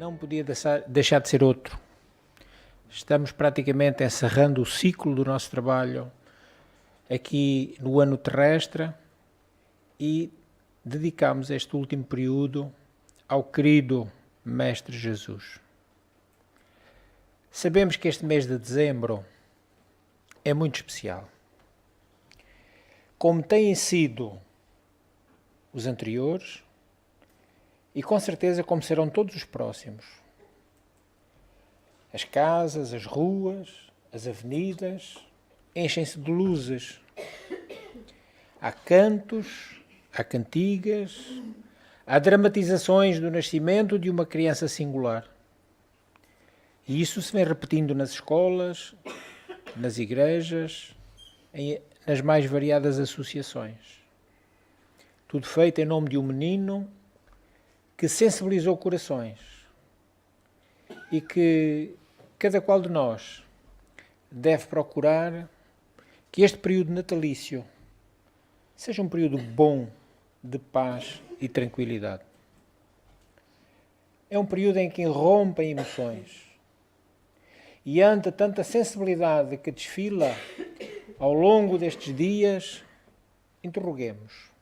não podia deixar de ser outro. Estamos praticamente encerrando o ciclo do nosso trabalho aqui no ano terrestre e dedicamos este último período ao querido Mestre Jesus. Sabemos que este mês de dezembro é muito especial. Como têm sido os anteriores e com certeza como serão todos os próximos. As casas, as ruas, as avenidas enchem-se de luzes. Há cantos, há cantigas, há dramatizações do nascimento de uma criança singular. E isso se vem repetindo nas escolas, nas igrejas, nas mais variadas associações. Tudo feito em nome de um menino que sensibilizou corações e que cada qual de nós deve procurar que este período natalício seja um período bom de paz e tranquilidade. É um período em que irrompem emoções e ante tanta sensibilidade que desfila ao longo destes dias, interroguemos.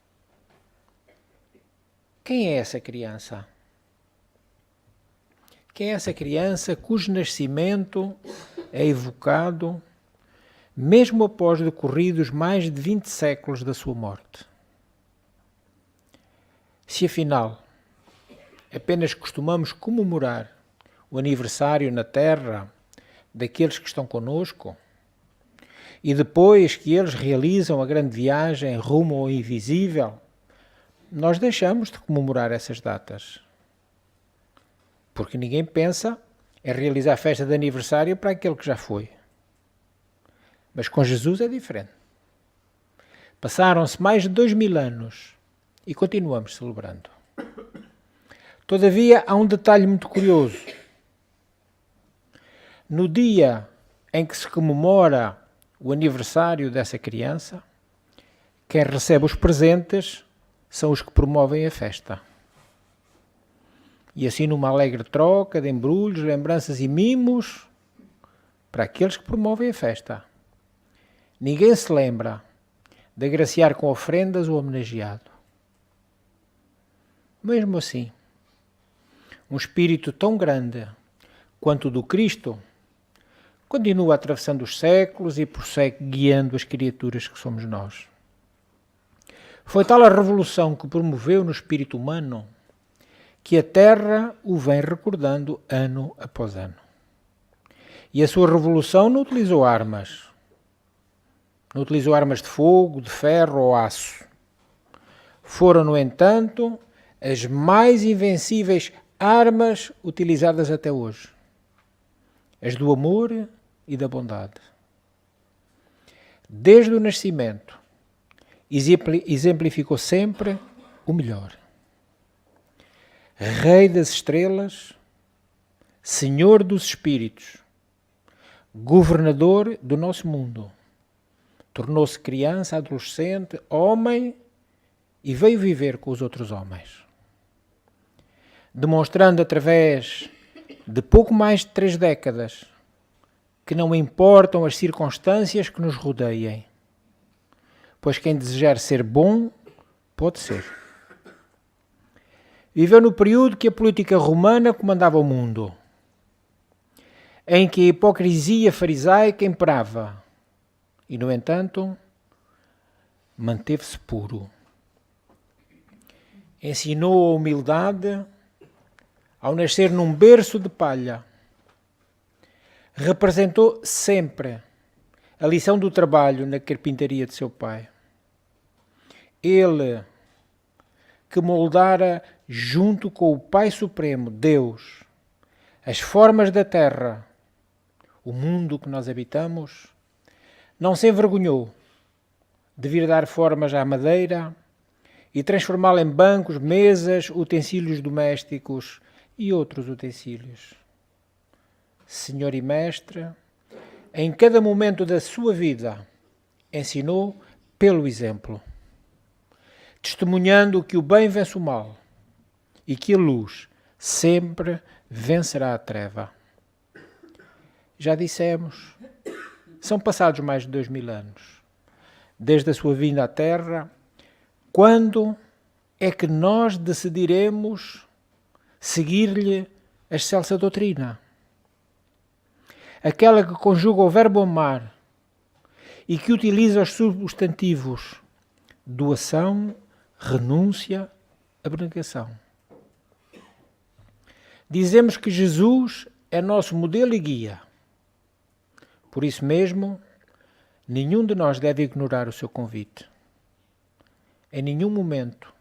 Quem é essa criança? Quem é essa criança cujo nascimento é evocado mesmo após decorridos mais de 20 séculos da sua morte? Se afinal apenas costumamos comemorar o aniversário na Terra daqueles que estão conosco e depois que eles realizam a grande viagem rumo ao invisível, nós deixamos de comemorar essas datas. Porque ninguém pensa em realizar a festa de aniversário para aquele que já foi. Mas com Jesus é diferente. Passaram-se mais de 2000 anos e continuamos celebrando. Todavia, há um detalhe muito curioso. No dia em que se comemora o aniversário dessa criança, quem recebe os presentes são os que promovem a festa. E assim numa alegre troca de embrulhos, lembranças e mimos para aqueles que promovem a festa. Ninguém se lembra de agraciar com ofrendas o homenageado. Mesmo assim, um espírito tão grande quanto o do Cristo continua atravessando os séculos e prossegue guiando as criaturas que somos nós. Foi tal a revolução que promoveu no espírito humano que a Terra o vem recordando ano após ano. E a sua revolução não utilizou armas. Não utilizou armas de fogo, de ferro ou aço. Foram, no entanto, as mais invencíveis armas utilizadas até hoje. As do amor e da bondade. Desde o nascimento, exemplificou sempre o melhor. Rei das estrelas, Senhor dos espíritos, governador do nosso mundo, tornou-se criança, adolescente, homem e veio viver com os outros homens. Demonstrando através de pouco mais de 3 décadas que não importam as circunstâncias que nos rodeiem, pois quem desejar ser bom, pode ser. Viveu no período que a política romana comandava o mundo, em que a hipocrisia farisaica imperava, e, no entanto, manteve-se puro. Ensinou a humildade ao nascer num berço de palha. Representou sempre a lição do trabalho na carpintaria de seu pai. Ele, que moldara junto com o Pai Supremo, Deus, as formas da terra, o mundo que nós habitamos, não se envergonhou de vir dar formas à madeira e transformá-la em bancos, mesas, utensílios domésticos e outros utensílios. Senhor e Mestre, em cada momento da sua vida, ensinou pelo exemplo, testemunhando que o bem vence o mal e que a luz sempre vencerá a treva. Já dissemos, são passados mais de 2000 anos, desde a sua vinda à Terra. Quando é que nós decidiremos seguir-lhe a excelsa doutrina? Aquela que conjuga o verbo amar e que utiliza os substantivos doação, renúncia, abnegação. Dizemos que Jesus é nosso modelo e guia. Por isso mesmo, nenhum de nós deve ignorar o seu convite. Em nenhum momento,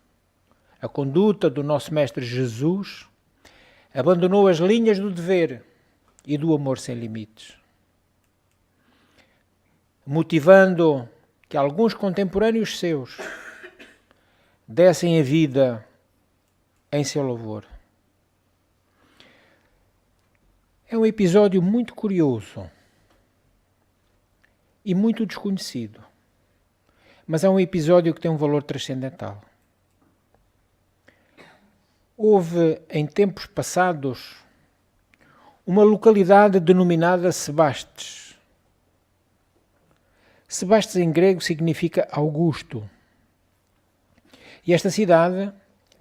a conduta do nosso Mestre Jesus abandonou as linhas do dever e do amor sem limites, motivando que alguns contemporâneos seus dessem a vida em seu louvor. É um episódio muito curioso e muito desconhecido, mas é um episódio que tem um valor transcendental. Houve, em tempos passados, uma localidade denominada Sebastes. Sebastes em grego significa Augusto. E esta cidade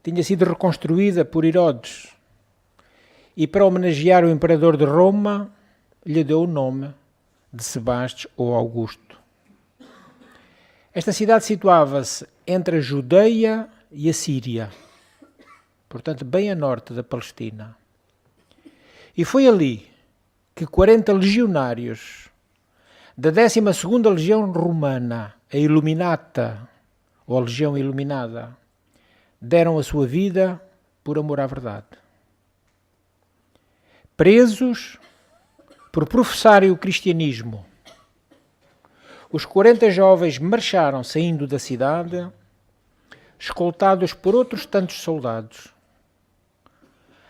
tinha sido reconstruída por Herodes e, para homenagear o imperador de Roma, lhe deu o nome de Sebastes ou Augusto. Esta cidade situava-se entre a Judeia e a Síria, portanto bem a norte da Palestina. E foi ali que 40 legionários da 12ª Legião Romana, a Illuminata, ou a Legião Iluminada, deram a sua vida por amor à verdade. Presos por professarem o cristianismo, os 40 jovens marcharam saindo da cidade, escoltados por outros tantos soldados.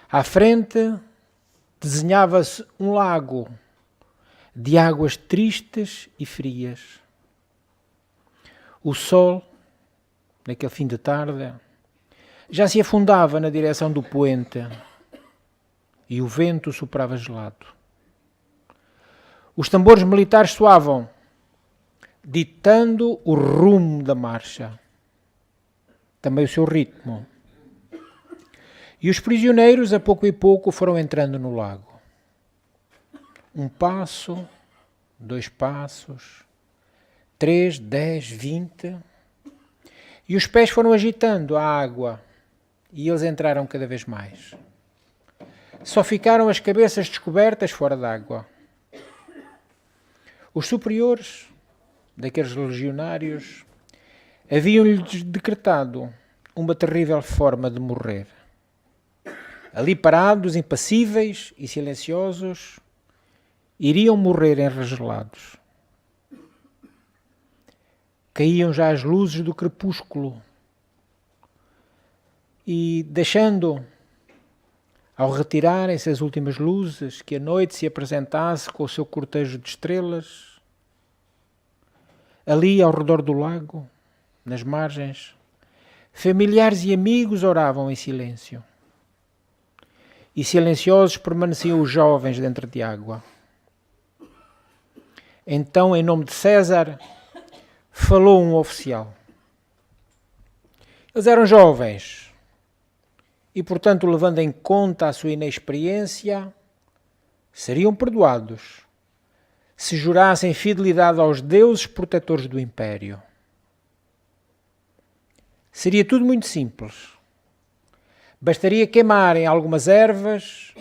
À frente desenhava-se um lago de águas tristes e frias. O sol, naquele fim de tarde, já se afundava na direção do poente e o vento soprava gelado. Os tambores militares soavam, ditando o rumo da marcha, também o seu ritmo. E os prisioneiros, a pouco e pouco, foram entrando no lago. Um passo, 2 passos, 3, 10, 20. E os pés foram agitando a água e eles entraram cada vez mais. Só ficaram as cabeças descobertas fora d'água. Os superiores daqueles legionários haviam-lhes decretado uma terrível forma de morrer. Ali parados, impassíveis e silenciosos, iriam morrer enregelados. Caíam já as luzes do crepúsculo e, deixando, ao retirarem-se as últimas luzes, que a noite se apresentasse com o seu cortejo de estrelas, ali ao redor do lago, nas margens, familiares e amigos oravam em silêncio. E silenciosos permaneciam os jovens dentro de água. Então, em nome de César, falou um oficial. Eles eram jovens e, portanto, levando em conta a sua inexperiência, seriam perdoados se jurassem fidelidade aos deuses protetores do império. Seria tudo muito simples. Bastaria queimarem algumas ervas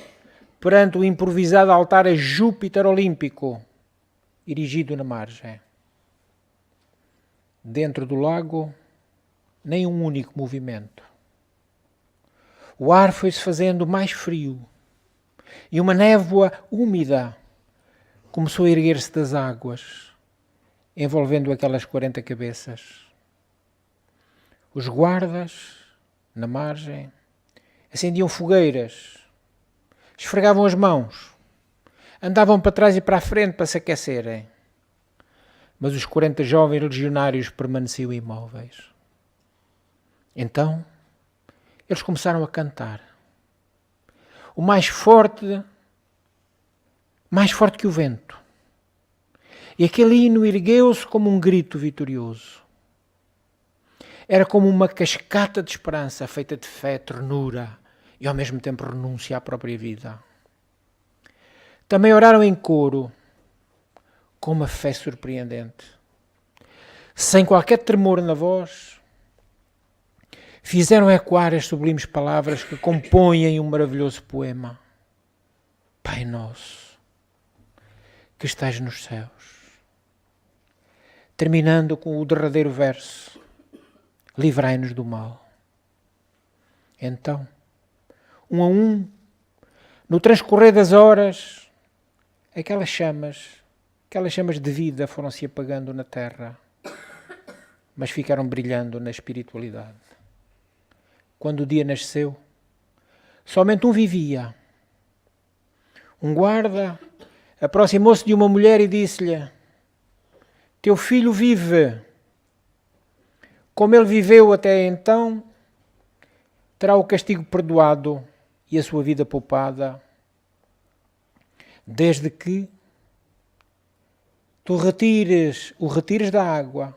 perante o improvisado altar a Júpiter olímpico, erigido na margem. Dentro do lago, nem um único movimento. O ar foi-se fazendo mais frio e uma névoa úmida começou a erguer-se das águas, envolvendo aquelas 40 cabeças. Os guardas, na margem, acendiam fogueiras, esfregavam as mãos, andavam para trás e para a frente para se aquecerem. Mas os 40 jovens legionários permaneciam imóveis. Então, eles começaram a cantar. o mais forte que o vento. E aquele hino ergueu-se como um grito vitorioso. Era como uma cascata de esperança feita de fé, ternura e ao mesmo tempo renúncia à própria vida. Também oraram em coro, com uma fé surpreendente. Sem qualquer tremor na voz, fizeram ecoar as sublimes palavras que compõem um maravilhoso poema. Pai nosso, que estás nos céus. Terminando com o derradeiro verso, livrai-nos do mal. Então, um a um, no transcorrer das horas, aquelas chamas de vida foram se apagando na terra, mas ficaram brilhando na espiritualidade. Quando o dia nasceu, somente um vivia. Um guarda aproximou-se de uma mulher e disse-lhe: teu filho vive. Como ele viveu até então, terá o castigo perdoado e a sua vida poupada, desde que tu o retires da água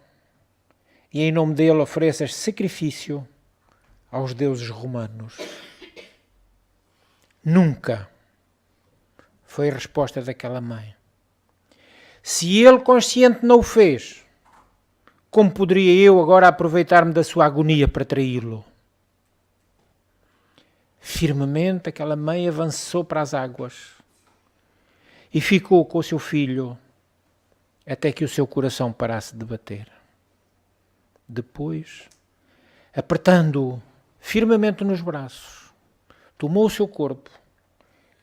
e em nome dele ofereças sacrifício aos deuses romanos. Nunca, foi a resposta daquela mãe. Se ele consciente não o fez, como poderia eu agora aproveitar-me da sua agonia para traí-lo? Firmemente aquela mãe avançou para as águas e ficou com o seu filho até que o seu coração parasse de bater. Depois, apertando-o firmemente nos braços, tomou o seu corpo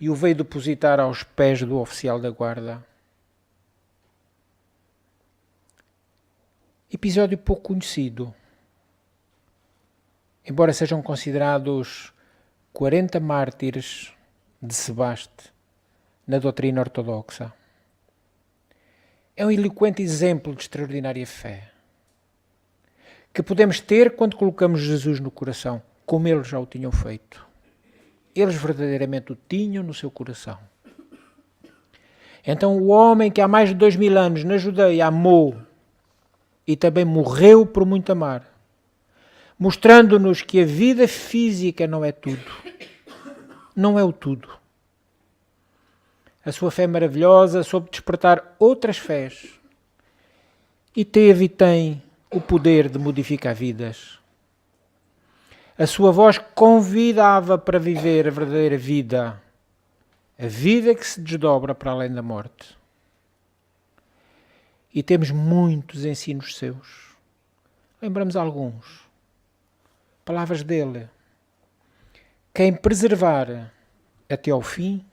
e o veio depositar aos pés do oficial da guarda. Episódio pouco conhecido, embora sejam considerados 40 mártires de Sebaste na doutrina ortodoxa. É um eloquente exemplo de extraordinária fé que podemos ter quando colocamos Jesus no coração, como eles já o tinham feito. Eles verdadeiramente o tinham no seu coração. Então o homem que há mais de 2000 anos na Judeia amou e também morreu por muito amar, mostrando-nos que a vida física não é tudo. Não é o tudo. A sua fé maravilhosa soube despertar outras fés e teve e tem o poder de modificar vidas. A sua voz convidava para viver a verdadeira vida, a vida que se desdobra para além da morte. E temos muitos ensinos seus. Lembramos alguns. Palavras dele. Quem preservar até ao fim,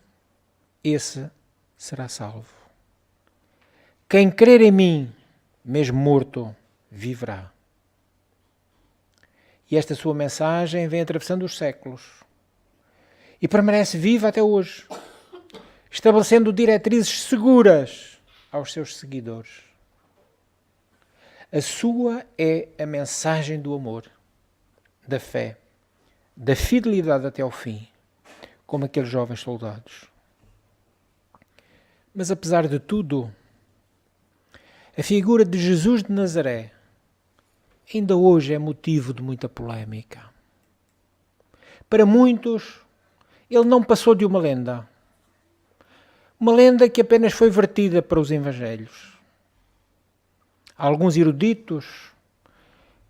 esse será salvo. Quem crer em mim, mesmo morto, viverá. E esta sua mensagem vem atravessando os séculos e permanece viva até hoje, estabelecendo diretrizes seguras aos seus seguidores. A sua é a mensagem do amor, da fé, da fidelidade até ao fim, como aqueles jovens soldados. Mas apesar de tudo, a figura de Jesus de Nazaré ainda hoje é motivo de muita polémica. Para muitos, ele não passou de uma lenda que apenas foi vertida para os evangelhos. Alguns eruditos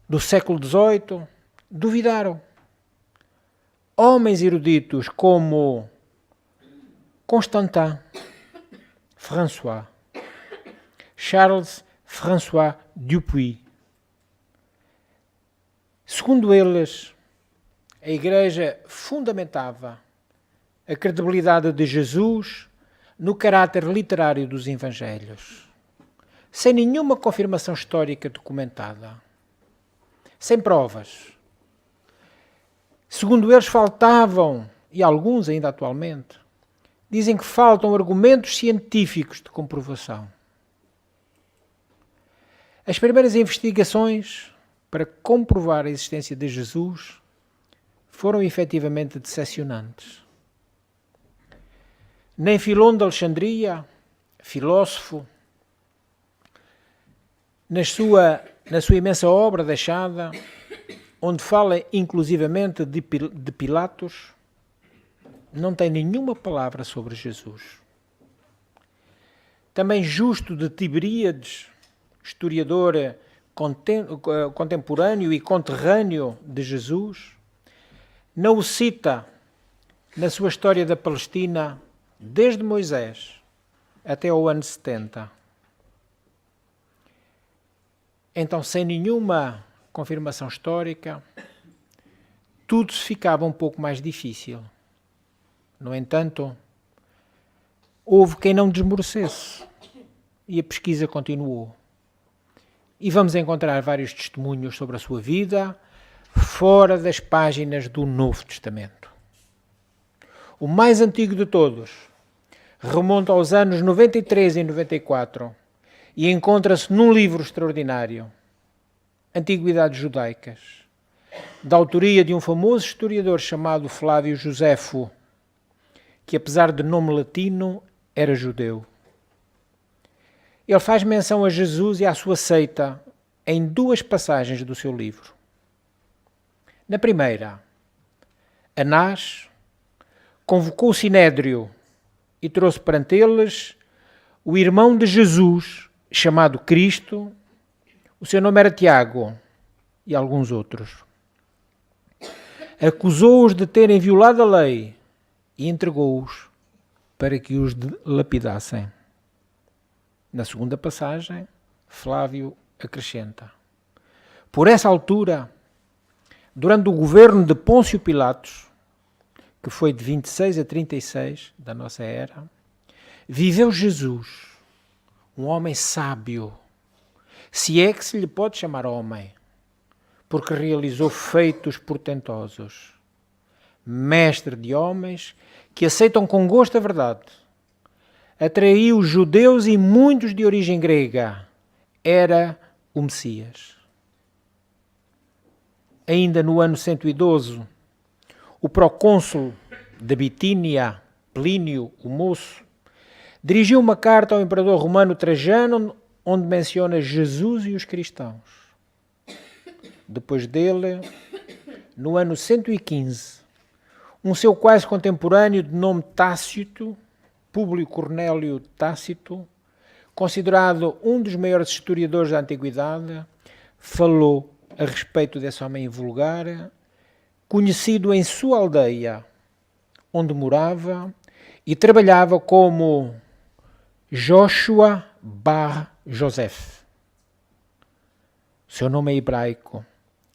do século XVIII duvidaram. Homens eruditos como Constantin François, Charles François Dupuy. Segundo eles, a Igreja fundamentava a credibilidade de Jesus no caráter literário dos Evangelhos, sem nenhuma confirmação histórica documentada, sem provas. Segundo eles, faltavam, e alguns ainda atualmente, dizem que faltam argumentos científicos de comprovação. As primeiras investigações para comprovar a existência de Jesus foram efetivamente decepcionantes. nem Filón de Alexandria, filósofo, na sua imensa obra deixada, onde fala inclusivamente de Pilatos, não tem nenhuma palavra sobre Jesus. Também Justo de Tiberíades, historiador contemporâneo e conterrâneo de Jesus, não o cita na sua história da Palestina desde Moisés até ao ano 70. Então, sem nenhuma confirmação histórica, tudo se ficava um pouco mais difícil. No entanto, houve quem não desmorecesse e a pesquisa continuou. E vamos encontrar vários testemunhos sobre a sua vida fora das páginas do Novo Testamento. O mais antigo de todos remonta aos anos 93 e 94 e encontra-se num livro extraordinário, Antiguidades Judaicas, da autoria de um famoso historiador chamado Flávio Josefo, que apesar de nome latino, era judeu. Ele faz menção a Jesus e à sua seita em duas passagens do seu livro. Na primeira, Anás convocou o Sinédrio e trouxe perante eles o irmão de Jesus, chamado Cristo, o seu nome era Tiago, e alguns outros. Acusou-os de terem violado a lei e entregou-os para que os lapidassem. Na segunda passagem, Flávio acrescenta: por essa altura, durante o governo de Pôncio Pilatos, que foi de 26 a 36 da nossa era, viveu Jesus, um homem sábio, se é que se lhe pode chamar homem, porque realizou feitos portentosos, mestre de homens que aceitam com gosto a verdade. Atraiu judeus e muitos de origem grega. Era o Messias. Ainda no ano 112, o procônsul de Bitínia, Plínio, o Moço, dirigiu uma carta ao imperador romano Trajano, onde menciona Jesus e os cristãos. Depois dele, no ano 115, um seu quase contemporâneo de nome Tácito, Públio Cornélio Tácito, considerado um dos maiores historiadores da Antiguidade, falou a respeito desse homem vulgar, conhecido em sua aldeia, onde morava e trabalhava como Joshua Bar Joseph. Seu nome é hebraico,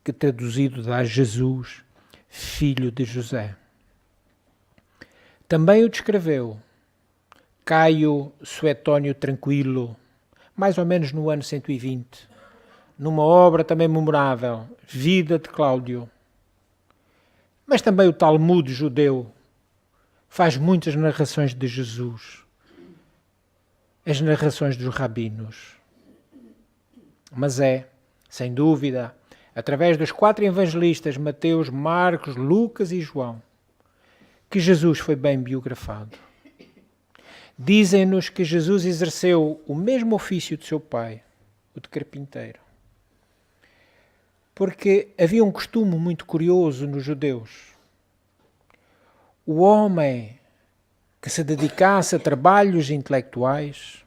que traduzido dá Jesus, filho de José. Também o descreveu Caio Suetônio Tranquilo, mais ou menos no ano 120, numa obra também memorável, Vida de Cláudio. Mas também o Talmud judeu faz muitas narrações de Jesus, as narrações dos rabinos. Mas é, sem dúvida, através dos 4 evangelistas, Mateus, Marcos, Lucas e João, que Jesus foi bem biografado. Dizem-nos que Jesus exerceu o mesmo ofício de seu pai, o de carpinteiro. Porque havia um costume muito curioso nos judeus. O homem que se dedicasse a trabalhos intelectuais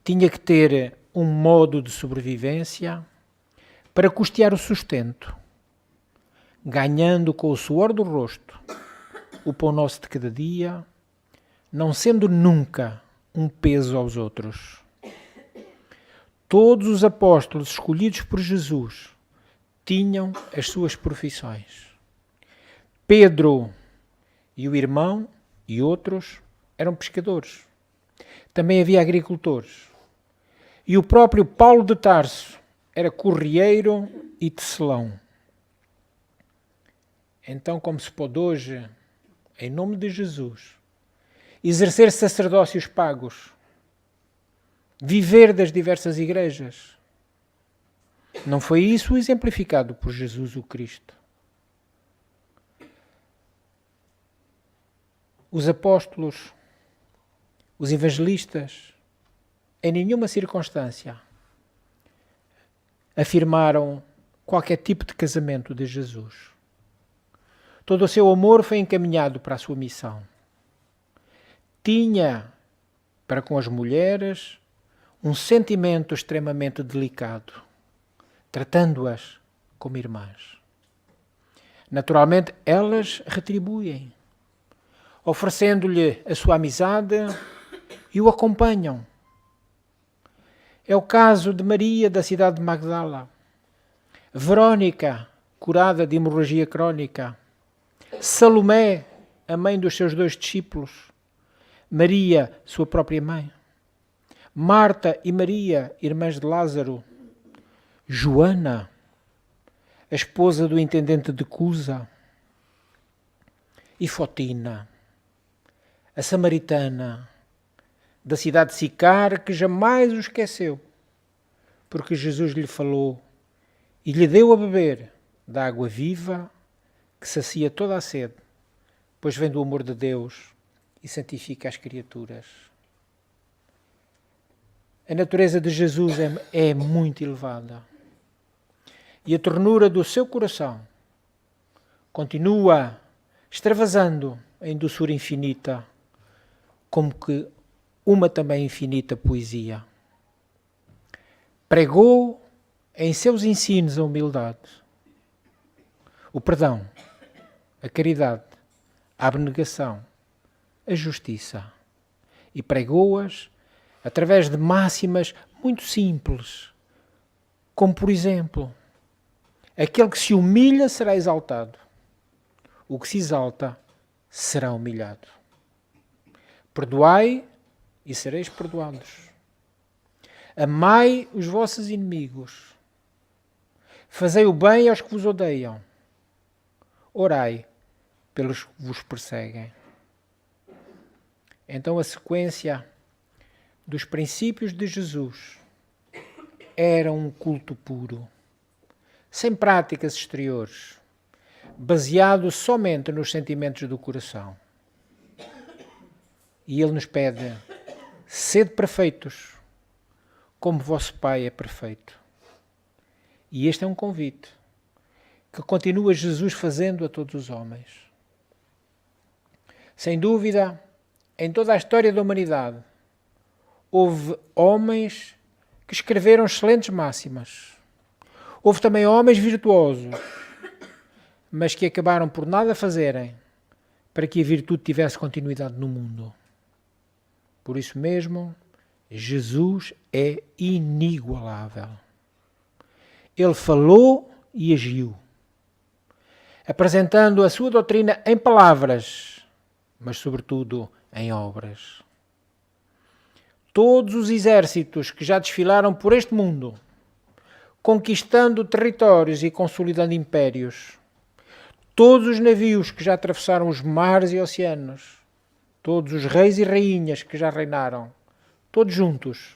tinha que ter um modo de sobrevivência para custear o sustento, ganhando com o suor do rosto o pão nosso de cada dia, não sendo nunca um peso aos outros. Todos os apóstolos escolhidos por Jesus tinham as suas profissões. Pedro e o irmão e outros eram pescadores. Também havia agricultores. E o próprio Paulo de Tarso era correeiro e tecelão. Então, como se pode hoje, em nome de Jesus, exercer sacerdócios pagos, viver das diversas igrejas? Não foi isso exemplificado por Jesus o Cristo? Os apóstolos, os evangelistas, em nenhuma circunstância afirmaram qualquer tipo de casamento de Jesus. Todo o seu amor foi encaminhado para a sua missão. Tinha para com as mulheres um sentimento extremamente delicado, tratando-as como irmãs. Naturalmente, elas retribuem, oferecendo-lhe a sua amizade e o acompanham. É o caso de Maria, da cidade de Magdala, Verónica, curada de hemorragia crónica, Salomé, a mãe dos seus 2 discípulos, Maria, sua própria mãe, Marta e Maria, irmãs de Lázaro, Joana, a esposa do intendente de Cusa, e Fotina, a samaritana, da cidade de Sicar, que jamais o esqueceu, porque Jesus lhe falou e lhe deu a beber da água viva que sacia toda a sede, pois vem do amor de Deus e santifica as criaturas. A natureza de Jesus é muito elevada e a ternura do seu coração continua extravasando em doçura infinita, como que uma também infinita poesia. Pregou em seus ensinos a humildade, o perdão, a caridade, a abnegação, a justiça, e pregou-as através de máximas muito simples, como por exemplo, aquele que se humilha será exaltado, o que se exalta será humilhado. Perdoai e sereis perdoados. Amai os vossos inimigos. Fazei o bem aos que vos odeiam. Orai pelos que vos perseguem. Então a sequência dos princípios de Jesus era um culto puro, sem práticas exteriores, baseado somente nos sentimentos do coração. E ele nos pede: sede perfeitos, como vosso Pai é perfeito. E este é um convite que continua Jesus fazendo a todos os homens. Sem dúvida, em toda a história da humanidade, houve homens que escreveram excelentes máximas. Houve também homens virtuosos, mas que acabaram por nada fazerem para que a virtude tivesse continuidade no mundo. Por isso mesmo, Jesus é inigualável. Ele falou e agiu, apresentando a sua doutrina em palavras, mas sobretudo em obras. Todos os exércitos que já desfilaram por este mundo, conquistando territórios e consolidando impérios, todos os navios que já atravessaram os mares e oceanos, todos os reis e rainhas que já reinaram, todos juntos,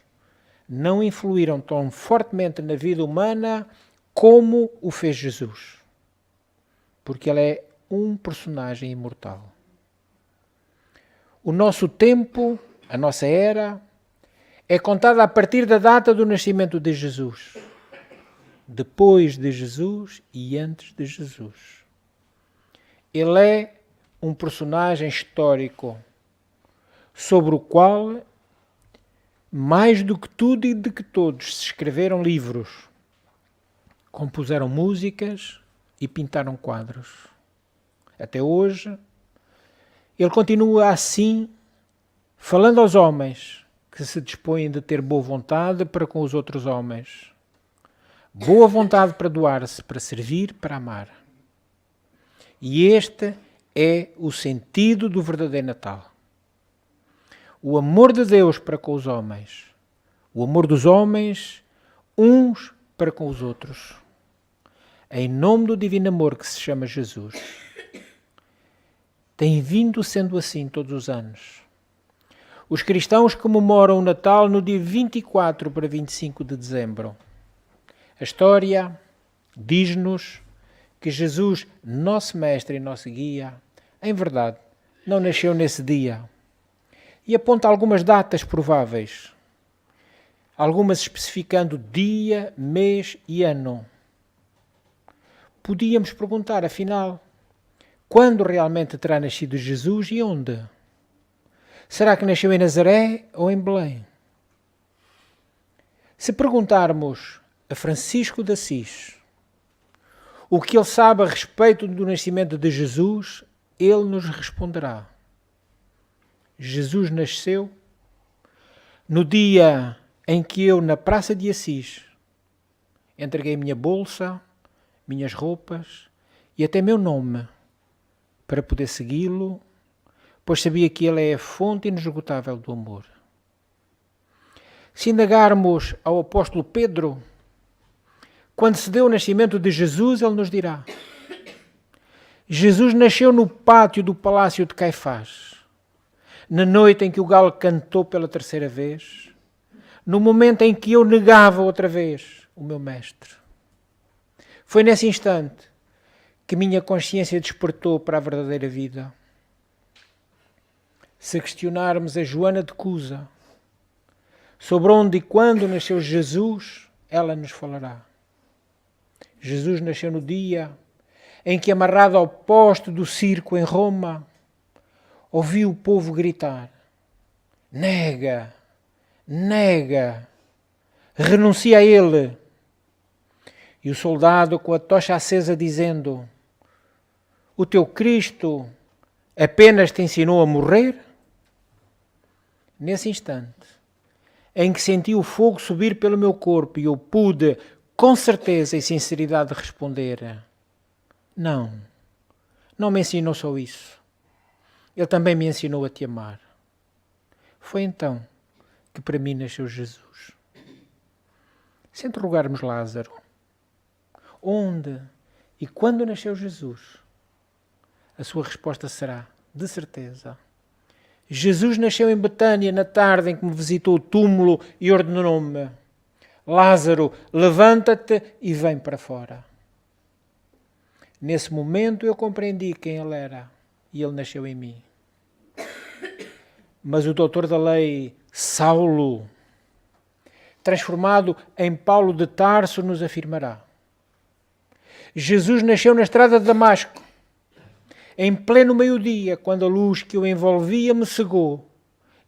não influíram tão fortemente na vida humana como o fez Jesus. Porque ele é um personagem imortal. O nosso tempo, a nossa era, é contada a partir da data do nascimento de Jesus. Depois de Jesus e antes de Jesus. Ele é um personagem histórico sobre o qual, mais do que tudo e de que todos, se escreveram livros, compuseram músicas e pintaram quadros. Até hoje, ele continua assim, falando aos homens que se dispõem de ter boa vontade para com os outros homens. Boa vontade para doar-se, para servir, para amar. E este é o sentido do verdadeiro Natal. O amor de Deus para com os homens. O amor dos homens uns para com os outros. Em nome do divino amor que se chama Jesus. Tem vindo sendo assim todos os anos. Os cristãos comemoram o Natal no dia 24 para 25 de dezembro. A história diz-nos que Jesus, nosso mestre e nosso guia, em verdade, não nasceu nesse dia. E aponta algumas datas prováveis, algumas especificando dia, mês e ano. Podíamos perguntar, afinal, quando realmente terá nascido Jesus e onde? Será que nasceu em Nazaré ou em Belém? Se perguntarmos a Francisco de Assis o que ele sabe a respeito do nascimento de Jesus, ele nos responderá: Jesus nasceu no dia em que eu, na Praça de Assis, entreguei minha bolsa, minhas roupas e até meu nome para poder segui-lo, pois sabia que ele é a fonte inesgotável do amor. Se indagarmos ao apóstolo Pedro, quando se deu o nascimento de Jesus, ele nos dirá: Jesus nasceu no pátio do palácio de Caifás, na noite em que o galo cantou pela terceira vez, no momento em que eu negava outra vez o meu mestre. Foi nesse instante que minha consciência despertou para a verdadeira vida. Se questionarmos a Joana de Cusa sobre onde e quando nasceu Jesus, ela nos falará. Jesus nasceu no dia em que, amarrado ao poste do circo em Roma, ouviu o povo gritar: nega, nega, renuncia a ele. E o soldado com a tocha acesa dizendo: o teu Cristo apenas te ensinou a morrer? Nesse instante em que senti o fogo subir pelo meu corpo e eu pude, com certeza e sinceridade, responder: não me ensinou só isso. Ele também me ensinou a te amar. Foi então que para mim nasceu Jesus. Se interrogarmos Lázaro, onde e quando nasceu Jesus, a sua resposta será, de certeza: Jesus nasceu em Betânia na tarde em que me visitou o túmulo e ordenou-me: Lázaro, levanta-te e vem para fora. Nesse momento eu compreendi quem ele era e ele nasceu em mim. Mas o doutor da lei, Saulo, transformado em Paulo de Tarso, nos afirmará: Jesus nasceu na estrada de Damasco, em pleno meio-dia, quando a luz que o envolvia me cegou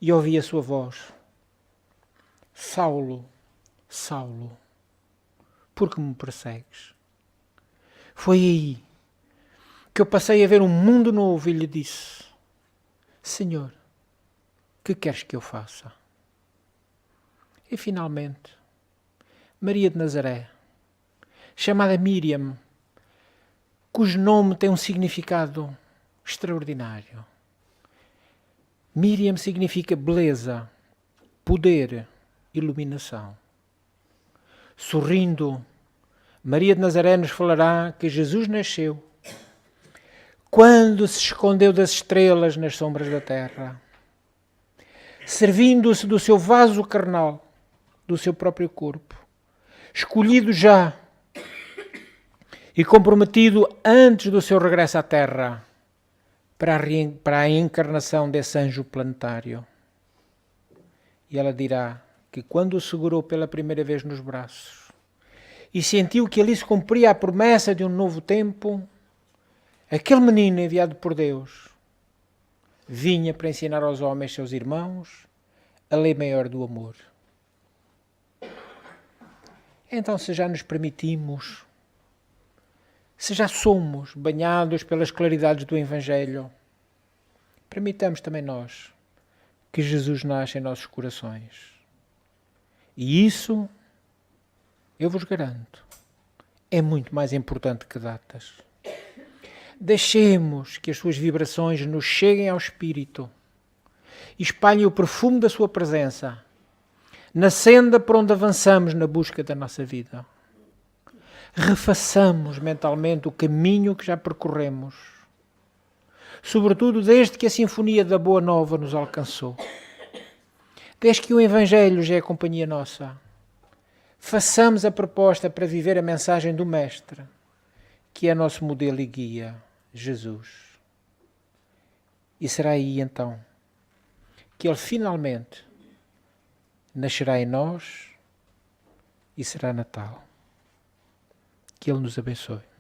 e ouvi a sua voz: Saulo, Saulo, por que me persegues? Foi aí que eu passei a ver um mundo novo e lhe disse: Senhor, que queres que eu faça? E finalmente, Maria de Nazaré, chamada Míriam, cujo nome tem um significado extraordinário. Míriam significa beleza, poder, iluminação. Sorrindo, Maria de Nazaré nos falará que Jesus nasceu quando se escondeu das estrelas nas sombras da terra, servindo-se do seu vaso carnal, do seu próprio corpo, escolhido já e comprometido antes do seu regresso à terra para a encarnação desse anjo planetário. E ela dirá que quando o segurou pela primeira vez nos braços e sentiu que ali se cumpria a promessa de um novo tempo, aquele menino enviado por Deus vinha para ensinar aos homens, seus irmãos, a lei maior do amor. Então, se já nos permitimos, se já somos banhados pelas claridades do Evangelho, permitamos também nós que Jesus nasça em nossos corações. E isso, eu vos garanto, é muito mais importante que datas. Deixemos que as suas vibrações nos cheguem ao espírito e espalhem o perfume da sua presença na senda por onde avançamos na busca da nossa vida. Refaçamos mentalmente o caminho que já percorremos, sobretudo desde que a sinfonia da Boa Nova nos alcançou, desde que o Evangelho já é companhia nossa. Façamos a proposta para viver a mensagem do Mestre, que é nosso modelo e guia, Jesus. E será aí então que Ele finalmente nascerá em nós e será Natal. Que Ele nos abençoe.